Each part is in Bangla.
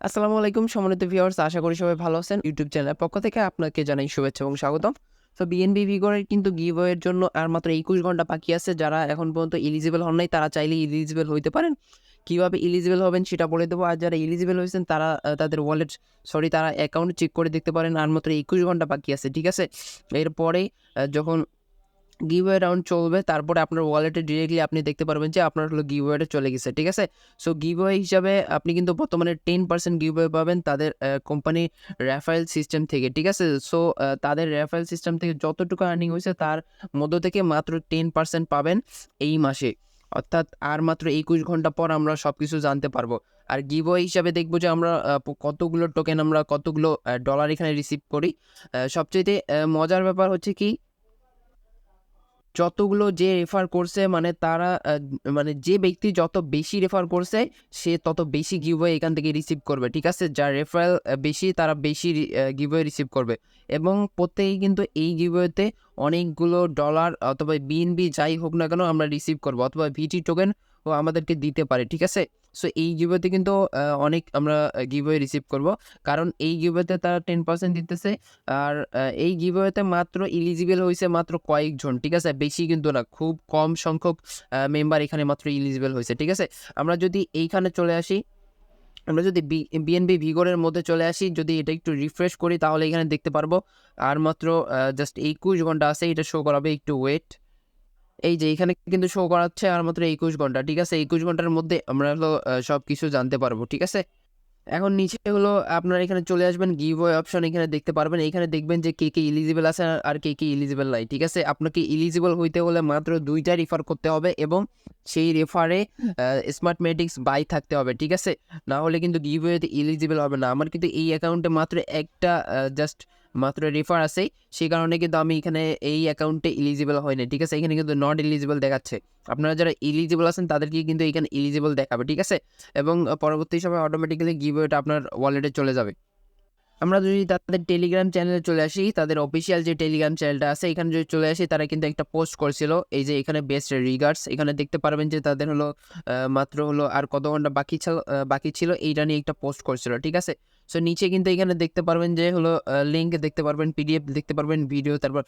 আসসালামু আলাইকুম সম্মানিত ভিউয়ার্স, আশা করি সবাই ভালো আছেন। ইউটিউব চ্যানেলের পক্ষ থেকে আপনাকে জানাই শুভেচ্ছা এবং স্বাগতম। তো বিএনবি ভিগরের কিন্তু গিভওয়ের জন্য আর মাত্র ২১ ঘন্টা বাকি আছে। যারা এখন পর্যন্ত এলিজিবল হন নাই তারা চাইলে এলিজিবল হইতে পারেন। কিভাবে এলিজিবল হবেন সেটা বলে দেবো। আর যারা এলিজিবল হয়েছেন তারা তাদের তারা অ্যাকাউন্ট চেক করে দেখতে পারেন। আর মাত্র ২১ ঘন্টা বাকি আছে, ঠিক আছে? এরপরে যখন গিভওয়ে রাউন্ড চলবে তারপরে আপনার ওয়ালেটে ডিরেক্টলি আপনি দেখতে পারবেন যে আপনার হলো গিভওয়েটা চলে গেছে, ঠিক আছে? সো গিভওয়ে হিসাবে আপনি কিন্তু বর্তমানে 10% গিভওয়ে পাবেন তাদের কোম্পানি রেফারেল সিস্টেম থেকে, ঠিক আছে? সো তাদের রেফারেল সিস্টেম থেকে যতটুকু আর্নিং হয়েছে তার মধ্য থেকে মাত্র 10% পাবেন এই মাসে। অর্থাৎ আর মাত্র ২১ ঘন্টা পর আমরা সব কিছু জানতে পারবো। আর গিভওয়ে হিসাবে দেখবো যে আমরা কতগুলো টোকেন আমরা কতগুলো ডলার এখানে রিসিভ করি। সবচাইতে মজার ব্যাপার হচ্ছে কি, যতগুলো যে রেফার করছে মানে তারা মানে যে ব্যক্তি যত বেশি রেফার করছে সে তত বেশি গিভওয়ে এখান থেকে রিসিভ করবে, ঠিক আছে? যার রেফারেল বেশি তারা বেশি গিভওয়ে রিসিভ করবে এবং প্রত্যেকেই কিন্তু এই গিভওয়েতে অনেকগুলো ডলার অথবা বিএনবি যাই হোক না কেন আমরা রিসিভ করবো অথবা ভিটি টোকেন ও আমাদেরকে দিতে পারে, ঠিক আছে? সো এই গিভওয়েতে কিন্তু অনেক আমরা গিভওয়ে রিসিভ করব, কারণ এই গিভওয়েতে তারা 10% দিতেছে। আর এই গিভওয়েতে মাত্র এলিজিবল হয়েছে মাত্র কয়েকজন, ঠিক আছে? বেশি কিন্তু না, খুব কম সংখ্যক মেম্বার এখানে মাত্র এলিজিবল হয়েছে, ঠিক আছে? আমরা যদি এইখানে চলে আসি, আমরা যদি বিএনবি ভিগরের মধ্যে চলে আসি, যদি এটা একটু রিফ্রেশ করি তাহলে এখানে দেখতে পারবো আর মাত্র জাস্ট ২১ ঘন্টা আছে। এটা শো করাবে, একটু ওয়েট। এই যে এখানে কিন্তু শো করাচ্ছে আর মাত্র ২১ ঘন্টা, ঠিক আছে? ২১ ঘন্টার মধ্যে আমরা হলো সব কিছু জানতে পারবো, ঠিক আছে? এখন নিচে হলো আপনারা এখানে চলে আসবেন, গিভওয়ে অপশন এখানে দেখতে পারবেন। এখানে দেখবেন যে কে এলিজিবল আছে আর কে এলিজিবল নাই, ঠিক আছে? আপনাকে এলিজিবল হইতে হলে মাত্র ২টা রেফার করতে হবে এবং সেই রেফারে স্মার্ট মেটিক্স বাই থাকতে হবে, ঠিক আছে? না হলে কিন্তু গিভওয়েতে এলিজিবল হবে না। আমার কিন্তু এই অ্যাকাউন্টে মাত্র একটা জাস্ট মাত্র রেফার আছে, সেই কারণে কিন্তু আমি এখানে এই অ্যাকাউন্টে এলিজিবল হয় না, ঠিক আছে? এখানে কিন্তু নট এলিজিবল দেখাচ্ছে। আপনারা যারা এলিজিবল আছেন তাদেরকে কিন্তু এখানে এলিজিবল দেখাবে, ঠিক আছে? এবং পরবর্তী সময় অটোমেটিক্যালি গিভওয়েটা আপনার ওয়ালেটে চলে যাবে। আমরা যদি তাদের টেলিগ্রাম চ্যানেলে চলে আসি, তাদের অফিসিয়াল যে টেলিগ্রাম চ্যানেলটা আছে এখানে যদি চলে আসি, তারা কিন্তু একটা পোস্ট করছিল। এই যে এখানে বেস্ট রিগার্ডস, এখানে দেখতে পারবেন যে তাদের হলো মাত্র হলো আর কত ঘন্টা বাকি ছিল এইটা নিয়ে একটা পোস্ট করছিল, ঠিক আছে? সো নিচে কিন্তু এখানে দেখতে পারবেন যে হলো লিঙ্ক দেখতে পারবেন, পিডিএফ দেখতে পারবেন, ভিডিও, তারপর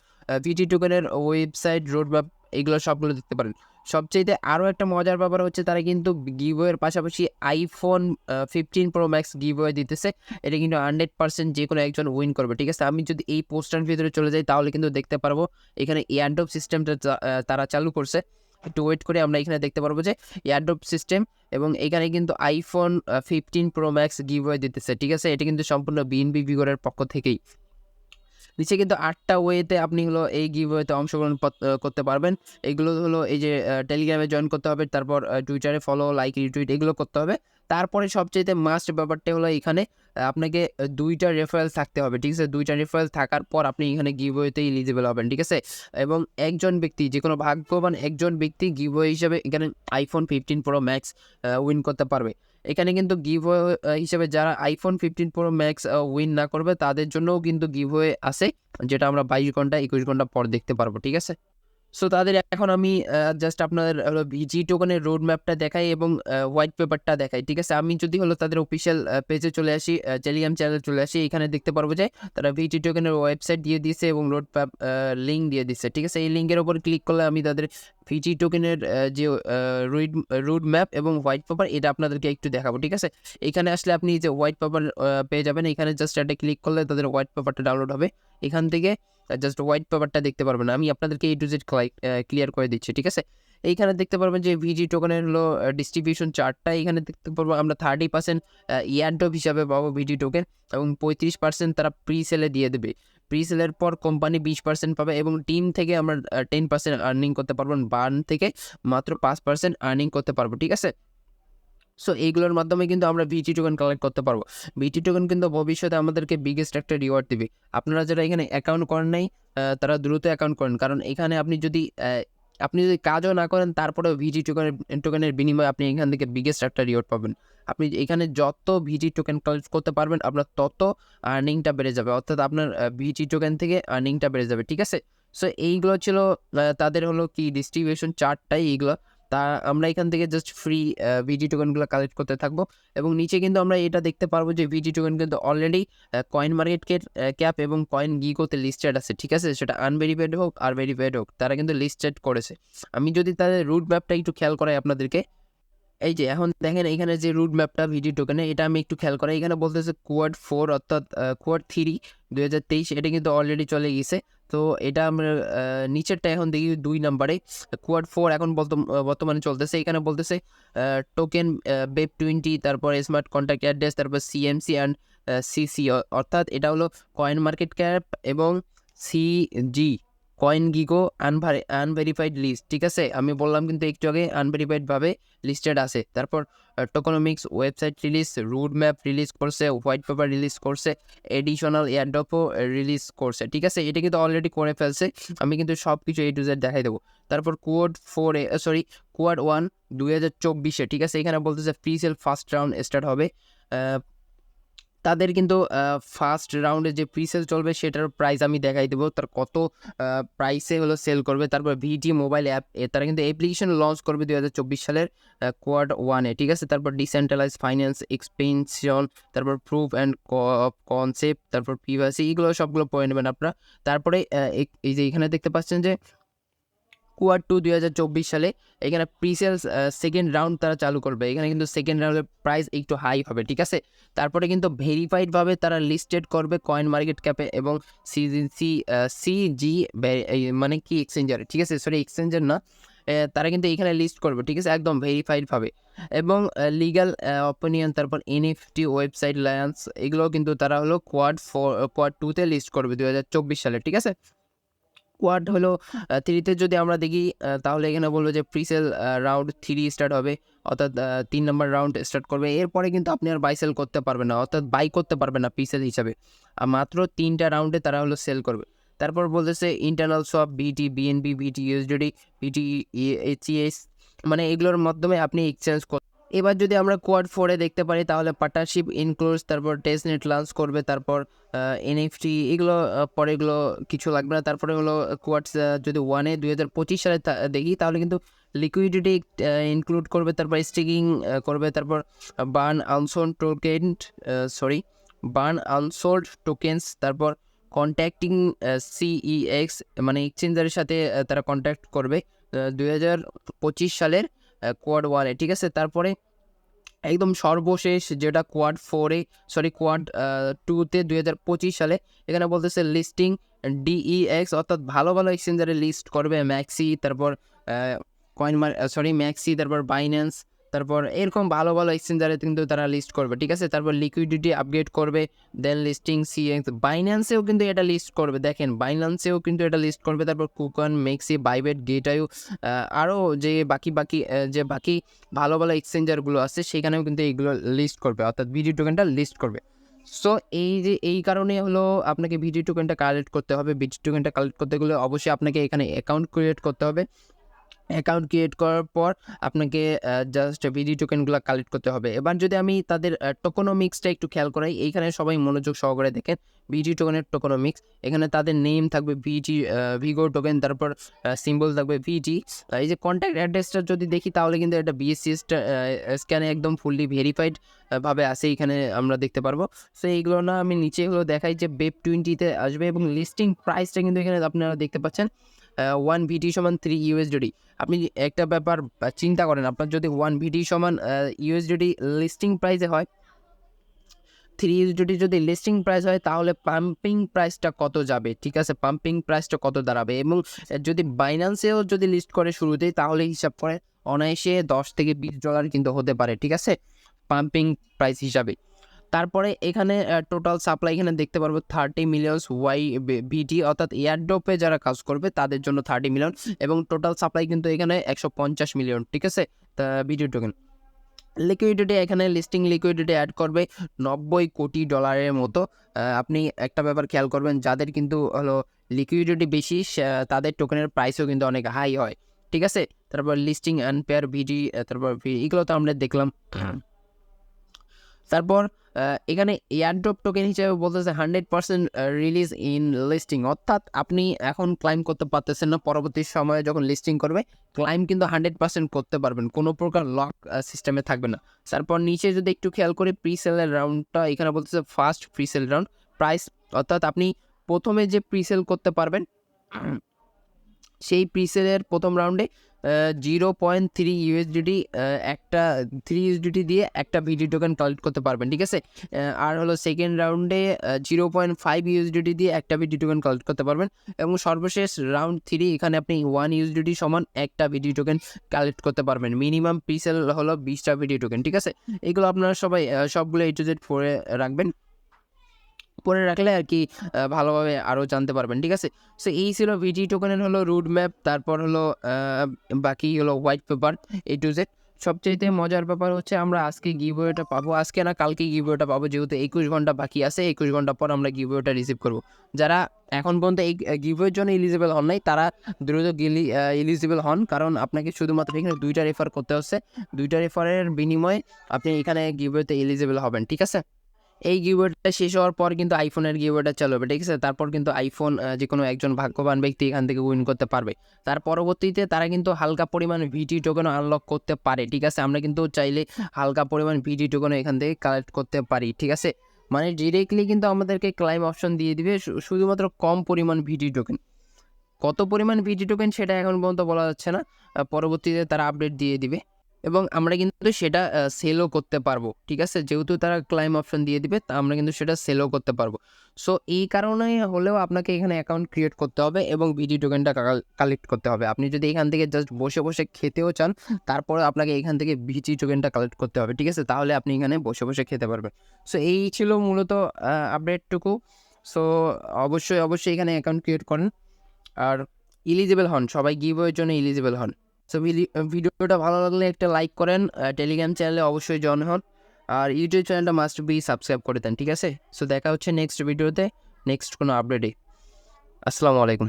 ভিটি টোকেনের ওয়েবসাইট, রোডম্যাপ, এগুলো সবগুলো দেখতে পারেন। সবচেয়ে আরও একটা মজার ব্যাপার হচ্ছে তারা কিন্তু গিভওয়ের পাশাপাশি আইফোন 15 প্রো ম্যাক্স গিভওয়ে দিতেছে। এটা কিন্তু 100% যে কোনো একজন উইন করবে, ঠিক আছে? আমি যদি এই পোস্টার ভিতরে চলে যাই তাহলে কিন্তু দেখতে পারবো এখানে এয়ারড্রপ সিস্টেমটা তারা চালু করছে। একটু ওয়েট করে আমরা এখানে দেখতে পারবো যে এয়ারড্রপ সিস্টেম, এবং এখানে কিন্তু আইফোন 15 প্রো ম্যাক্স গিভওয়ে দিতেছে, ঠিক আছে? এটা কিন্তু সম্পূর্ণ বিএনবি ভিগরের পক্ষ থেকেই। নিচে কিন্তু 8টা ওয়েতে আপনি হলো এই গিভওয়েতে অংশগ্রহণ করতে পারবেন। এগুলো হলো এই যে টেলিগ্রামে জয়েন করতে হবে, তারপর টুইটারে ফলো, লাইক, রিটুইট এগুলো করতে হবে। তারপরে সবচাইতে মাস্ট ব্যাপারটা হলো এখানে আপনাকে 2টা রেফারেল থাকতে হবে, ঠিক আছে? 2টা রেফারেল থাকার পর আপনি এখানে গিভওয়েতে এলিজিবল হবেন, ঠিক আছে? এবং একজন ব্যক্তি, যে কোনো ভাগ্যবান একজন ব্যক্তি গিভওয়ে হিসেবে এখানে আইফোন 15 প্রো ম্যাক্স উইন করতে পারবে। এখানে কিন্তু গিভওয়ে হিসেবে যারা আইফোন 15 প্রো ম্যাক্স উইন না করবে তাদের জন্যও কিন্তু গিভওয়ে আছে, যেটা আমরা 22 ঘন্টা 21 ঘন্টা পর দেখতে পারবো, ঠিক আছে? সো তাদের এখন আমি জাস্ট আপনাদের হলো ভিজি টোকেনের রোড ম্যাপটা দেখাই এবং হোয়াইট পেপারটা দেখাই, ঠিক আছে? আমি যদি হলো তাদের অফিসিয়াল পেজে চলে আসি, টেলিগ্রাম চ্যানেলে চলে আসি, এখানে দেখতে পারবো যে তারা ভিজি টোকেনের ওয়েবসাইট দিয়ে দিয়েছে এবং রোড ম্যাপ লিঙ্ক দিয়ে দিচ্ছে, ঠিক আছে? এই লিঙ্কের ওপর ক্লিক করলে আমি তাদের ভিজি টোকেনের যে রোড ম্যাপ এবং হোয়াইট পেপার এটা আপনাদেরকে একটু দেখাবো, ঠিক আছে? এখানে আসলে আপনি যে হোয়াইট পেপার পেয়ে যাবেন, এখানে জাস্ট একটা ক্লিক করলে তাদের হোয়াইট পেপারটা ডাউনলোড হবে। এখান থেকে জাস্ট হোয়াইট পেপারটা দেখতে পারবেন। আমি আপনাদেরকে A to Z ক্লিয়ার করে দিচ্ছি, ঠিক আছে? এইখানে দেখতে পারবেন যে ভিজি টোকেনের হলো ডিস্ট্রিবিউশন চার্টটা এখানে দেখতে পারবো আমরা। 30% ইয়ারড্রপ হিসাবে পাবো ভিজি টোকেন এবং 35% তারা প্রি সেলে দিয়ে দেবে। প্রি সেলের পর কোম্পানি 20% পাবে এবং টিম থেকে আমরা 10% আর্নিং করতে পারবো। বার্ন থেকে মাত্র 5% আর্নিং করতে পারবো, ঠিক আছে? সো এইগুলোর মাধ্যমে কিন্তু আমরা ভিটি টোকেন কালেক্ট করতে পারবো। ভিটি টোকেন কিন্তু ভবিষ্যতে আমাদেরকে বিগেস্ট একটা রিওয়ার্ড দিবে। আপনারা যারা এখানে অ্যাকাউন্ট করেন নাই তারা দ্রুত অ্যাকাউন্ট করেন, কারণ এখানে আপনি যদি কাজও না করেন তারপরেও ভিজি টোকেনের বিনিময়ে আপনি এখান থেকে বিগেস্ট একটা রিওয়ার্ড পাবেন। আপনি এখানে যত ভিজি টোকেন কালেক্ট করতে পারবেন আপনার তত আর্নিংটা বেড়ে যাবে, অর্থাৎ আপনার ভিজি টোকেন থেকে আর্নিংটা বেড়ে যাবে, ঠিক আছে? সো এইগুলো ছিল তাদের হলো কি ডিস্ট্রিবিউশন চার্টটাই এইগুলো। তা আমরা এখান থেকে জাস্ট ফ্রি ভিডি টোকেনগুলো কালেক্ট করতে থাকবো। এবং নিচে কিন্তু আমরা এটা দেখতে পারবো যে ভিডি টোকেন কিন্তু অলরেডি কয়েন মার্কেট ক্যাপ এবং কয়েন গিগোতে লিস্টেড আছে, ঠিক আছে, সেটা আনভেরিফাইড হোক আর ভেরিফাইড হোক, তারা কিন্তু লিস্টেড করেছে। আমি যদি তাদের রুট ম্যাপটা একটু খেয়াল করাই আপনাদেরকে, এই যে এখন দেখেন এখানে যে রুট ম্যাপটা ভিডিও টোকেনে, এটা আমি একটু খেয়াল করি, এখানে বলতেছে কোয়াড 4 অর্থাৎ কোয়াড 3 2023, এটা কিন্তু অলরেডি চলে গেছে। তো এটা আমরা নিচেরটা এখন দেখি 2 নাম্বারে কোয়াড 4 এখন বর্তমানে চলতেছে। এখানে বলতেছে টোকেন বেব 20, তারপর স্মার্ট কন্ট্রাক্ট অ্যাড্রেস, তারপর সিএমসি অ্যান্ড সিসি, অর্থাৎ এটা হলো কয়েন মার্কেট ক্যাপ এবং CG CoinGecko unverified list, ঠিক আছে, আমি বললাম কিন্তু একটু আগে আনভেরিফাইড ভাবে লিস্টেড আছে। তারপর tokenomics website release, route map release করছে, হোয়াইট পেপার রিলিজ করছে, এডিশনাল এয়ারড্রপও রিলিজ করছে, ঠিক আছে, এটা কিন্তু অলরেডি করে ফেলছে। আমি কিন্তু সব কিছু A to Z দেখাই দেবো। তারপর কোয়াড 1 2024, ঠিক আছে, এখানে বলতেছে pre sale first round start হবে। তাদের কিন্তু ফার্স্ট রাউন্ডে যে প্রিসেল চলবে সেটার প্রাইস আমি দেখাই দেবো, তার কত প্রাইসে হলো সেল করবে। তারপর ভিটি মোবাইল অ্যাপ, তারা কিন্তু অ্যাপ্লিকেশন লঞ্চ করবে 2024 সালের কোয়াড 1-এ, ঠিক আছে। তারপর ডিসেন্ট্রালাইজ ফাইন্যান্স এক্সপেনশন, তারপর প্রুফ অ্যান্ড কনসেপ্ট, তারপর প্রিভাসি, এগুলো সবগুলো পয়েন্ট নেবেন আপনারা। তারপরে এই যে এখানে দেখতে পাচ্ছেন যে কোয়াড 2 2024 সালে এখানে প্রিসেলস সেকেন্ড রাউন্ড তারা চালু করবে। এখানে কিন্তু সেকেন্ড রাউন্ডের প্রাইস একটু হাই হবে, ঠিক আছে। তারপরে কিন্তু ভেরিফাইডভাবে তারা লিস্টেড করবে কয়েন মার্কেট ক্যাপে এবং সিজি মানে কি এক্সচেঞ্জার, ঠিক আছে, সরি এক্সচেঞ্জার না, তারা কিন্তু এখানে লিস্ট করবে, ঠিক আছে, একদম ভেরিফাইডভাবে। এবং লিগাল অপিনিয়ন, তারপর এনএফটি ওয়েবসাইট লায়ান্স, এগুলো কিন্তু তারা হলো কোয়াড 2-তে লিস্ট করবে 2024 সালে, ঠিক আছে। কোয়াড হলো 3-তে যদি আমরা দেখি তাহলে এখানে বলবো যে প্রিসেল রাউন্ড 3 স্টার্ট হবে, অর্থাৎ 3 নম্বর রাউন্ড স্টার্ট করবে। এরপরে কিন্তু আপনি আর বাই সেল করতে পারবেন না, অর্থাৎ বাই করতে পারবেন না প্রিসেল হিসাবে, আর মাত্র 3টা রাউন্ডে তারা হলো সেল করবে। তারপর বলতেছে ইন্টারনাল সোয়াপ, বিটি, বিএনবি, বিটি ইউএসডিটি, বিটি এইচইএস, মানে এগুলোর মাধ্যমে আপনি এক্সচেঞ্জ করতে। এবার যদি আমরা কোয়াড 4-এ দেখতে পারি তাহলে পার্টনারশিপ ইনক্লুডস, তারপর টেস্টনেট লঞ্চ করবে, তারপর এনএফটি, এগুলো পরে এগুলো কিছু লাগবে না। তারপরে হলো কোয়াডস যদি 1-এ 2025 সালে দেখি তাহলে কিন্তু লিকুইডিটি ইনক্লুড করবে, তারপর স্টিকিং করবে, তারপর burn unsold token, burn unsold tokens, তারপর কন্ট্যাক্টিং সিইএক্স, মানে এক্সচেঞ্জারের সাথে তারা কন্ট্যাক্ট করবে 2025 সালের কোয়াড 1-এ, ঠিক আছে। তারপরে একদম সর্বশেষ যেটা কোয়াড 2-তে 2025 সালে, এখানে বলতেছে লিস্টিং ডিইএক্স, অর্থাৎ ভালো ভালো এক্সচেঞ্জারে লিস্ট করবে, তারপর ম্যাক্সি, তারপর বাইন্যান্স, তারপর এরকম ভালো ভালো এক্সচেঞ্জারে কিন্তু তারা লিস্ট করবে, ঠিক আছে। তারপর লিকুইডিটি আপগ্রেড করবে, দেন লিস্টিং সিএক্স, বাইন্যান্সেও কিন্তু এটা লিস্ট করবে, দেখেন বাইন্যান্সেও কিন্তু এটা লিস্ট করবে। তারপর কুকন, মেক্সি, বাইবেট, গেটাইউ, আরও যে বাকি ভালো ভালো এক্সচেঞ্জারগুলো আছে সেখানেও কিন্তু এইগুলো লিস্ট করবে, অর্থাৎ ভিডিও টোকেনটা লিস্ট করবে। সো এই কারণে হলো আপনাকে ভিডিও টোকেনটা কালেক্ট করতে হবে। ভিডিও টোকেনটা কালেক্ট করতে গেলে অবশ্যই আপনাকে এখানে অ্যাকাউন্ট ক্রিয়েট করতে হবে। অ্যাকাউন্ট ক্রিয়েট করার পর আপনাকে জাস্ট ভিডি টোকেনগুলো কালেক্ট করতে হবে। এবার যদি আমি তাদের টোকোনমিক্সটা একটু খেয়াল করাই, এইখানে সবাই মনোযোগ সহকারে দেখেন। ভিডি টোকেনের টোকোনমিক্স, এখানে তাদের নেম থাকবে ভিগোর টোকেন, তারপর সিম্বল থাকবে ভিটি। এই যে কন্ট্যাক্ট অ্যাড্রেসটা যদি দেখি তাহলে কিন্তু এটা বিএসসি স্ক্যানে একদম ফুললি ভেরিফাইড ভাবে আছে, এখানে আমরা দেখতে পারবো। সো এইগুলো না আমি নিচে হলো দেখাই যে বেব 20-তে আসবে এবং লিস্টিং প্রাইসটা কিন্তু এখানে আপনারা দেখতে পাচ্ছেন 1 ভিটি সমান 3 ইউএসডিটি। আপনি একটা ব্যাপার চিন্তা করেন, আপনার যদি 1 ভিটি সমান ইউএসডিটি লিস্টিং প্রাইসে হয়, 3 ইউএসডিটি যদি লিস্টিং প্রাইস হয় তাহলে পাম্পিং প্রাইসটা কত যাবে, ঠিক আছে, পাম্পিং প্রাইসটা কত দাঁড়াবে। এবং যদি বাইন্যান্সেও যদি লিস্ট করে শুরুতেই তাহলে হিসাব করে অনায়াসে $10 থেকে $20 কিন্তু হতে পারে, ঠিক আছে, পাম্পিং প্রাইস হিসাবে। তারপরে এখানে টোটাল সাপ্লাই এখানে দেখতে পারবো 30 মিলিয়ন ভিটি, অর্থাৎ এয়ারড্রপে যারা কাজ করবে তাদের জন্য 30 মিলিয়ন, এবং টোটাল সাপ্লাই কিন্তু এখানে 150 মিলিয়ন, ঠিক আছে, তা ভিডিও টোকেন। লিকুইডিটি, এখানে লিস্টিং লিকুইডিটি অ্যাড করবে $90 কোটি মতো। আপনি একটা ব্যাপার খেয়াল করবেন, যাদের কিন্তু হলো লিকুইডিটি বেশি তাদের টোকেনের প্রাইসও কিন্তু অনেক হাই হয়, ঠিক আছে। তারপর লিস্টিং আনপেয়ার ভিডি, তারপর এগুলো তো আমরা দেখলাম। তারপর এখানে এয়ারড্রপ টোকেন হিসেবে বলতেছে 100% রিলিজ ইন লিস্টিং, অর্থাৎ আপনি এখন ক্লাইম করতে পারতেছেন না, পরবর্তী সময়ে যখন লিস্টিং করবে ক্লাইম কিন্তু 100% করতে পারবেন, কোনো প্রকার লক সিস্টেমে থাকবে না। তারপর নিচে যদি একটু খেয়াল করে প্রিসেলের রাউন্ডটা এখানে বলতেছে ফার্স্ট প্রিসেল রাউন্ড প্রাইস, অর্থাৎ আপনি প্রথমে যে প্রিসেল করতে পারবেন সেই প্রিসেলের প্রথম রাউন্ডে 0.3 ইউএসডিটি একটা 3 ইউএসডিটি দিয়ে একটা ভিডি টোকেন কালেক্ট করতে পারবেন, ঠিক আছে। আর হলো সেকেন্ড রাউন্ডে 0.5 ইউএসডিটি দিয়ে একটা ভিডি টোকেন কালেক্ট করতে পারবেন, এবং সর্বশেষ রাউন্ড 3 এখানে আপনি 1 ইউএসডিটি সমান একটা ভিডি টোকেন কালেক্ট করতে পারবেন। মিনিমাম প্রিসেল হলো 20টা ভিডি টোকেন, ঠিক আছে। এগুলো আপনারা সবাই সবগুলো A to Z পড়ে রাখবেন, পরে রাখলে আর কি ভালোভাবে আরও জানতে পারবেন, ঠিক আছে। সো এই ছিল ভিডি টোকেনের হলো রুট ম্যাপ, তারপর হলো বাকি হলো white paper A to Z। সবচেয়ে মজার ব্যাপার হচ্ছে আমরা আজকে গিভওয়েটা পাবো, আজকে না কালকে গিভওয়েটা পাবো, যেহেতু 21 ঘন্টা বাকি আছে, 21 ঘন্টা পর আমরা গিভওয়েটা রিসিভ করব। যারা এখন পর্যন্ত এই গিভওয়ের জন্য এলিজিবল হন নাই তারা দ্রুত এলিজিবল হন, কারণ আপনাকে শুধুমাত্র এখানে 2টা রেফার করতে হচ্ছে, 2টা রেফারের বিনিময়ে আপনি এখানে গিভওয়েতে এলিজিবল হবেন, ঠিক আছে। এই গিভওয়েটা শেষ হওয়ার পর কিন্তু আইফোনের গিভওয়েটা চালু হবে, ঠিক আছে। তারপর কিন্তু আইফোন যে কোনো একজন ভাগ্যবান ব্যক্তি এখান থেকে উইন করতে পারবে। তার পরবর্তীতে তারা কিন্তু হালকা পরিমাণ ভিডি টোকেনও আনলক করতে পারে, ঠিক আছে। আমরা কিন্তু চাইলে হালকা পরিমাণ ভিডি টোকেনও এখান থেকে কালেক্ট করতে পারি, ঠিক আছে। মানে ডিরেক্টলি কিন্তু আমাদেরকে ক্লাইম অপশন দিয়ে দিবে শুধুমাত্র কম পরিমাণ ভিডি টোকেন। কত পরিমাণ ভিডি টোকেন সেটা এখন পর্যন্ত বলা যাচ্ছে না, পরবর্তীতে তারা আপডেট দিয়ে দিবে, এবং আমরা কিন্তু সেটা সেলও করতে পারবো, ঠিক আছে। যেহেতু তারা ক্লাইম অপশন দিয়ে দিবে তা আমরা কিন্তু সেটা সেলও করতে পারবো। সো এই কারণে হলেও আপনাকে এখানে অ্যাকাউন্ট ক্রিয়েট করতে হবে এবং ভিডি টোকেনটা কালেক্ট করতে হবে। আপনি যদি এখান থেকে জাস্ট বসে বসে খেতেও চান, তারপরে আপনাকে এখান থেকে ভিডি টোকেনটা কালেক্ট করতে হবে, ঠিক আছে। তাহলে আপনি এখানে বসে বসে খেতে পারবেন। সো এই ছিল মূলত আপডেটটুকু। সো অবশ্যই এখানে অ্যাকাউন্ট ক্রিয়েট করেন আর এলিজিবল হন, সবাই গিভওয়ের জন্য এলিজিবল হন। সো ভিডিওটা ভালো লাগলে একটা লাইক করেন, টেলিগ্রাম চ্যানেলে অবশ্যই জয়েন হন, আর ইউটিউব চ্যানেলটা মাস্ট বি সাবস্ক্রাইব করে দেন, ঠিক আছে। সো দেখা হচ্ছে নেক্সট ভিডিওতে, নেক্সট কোনো আপডেটে। আসসালামু আলাইকুম।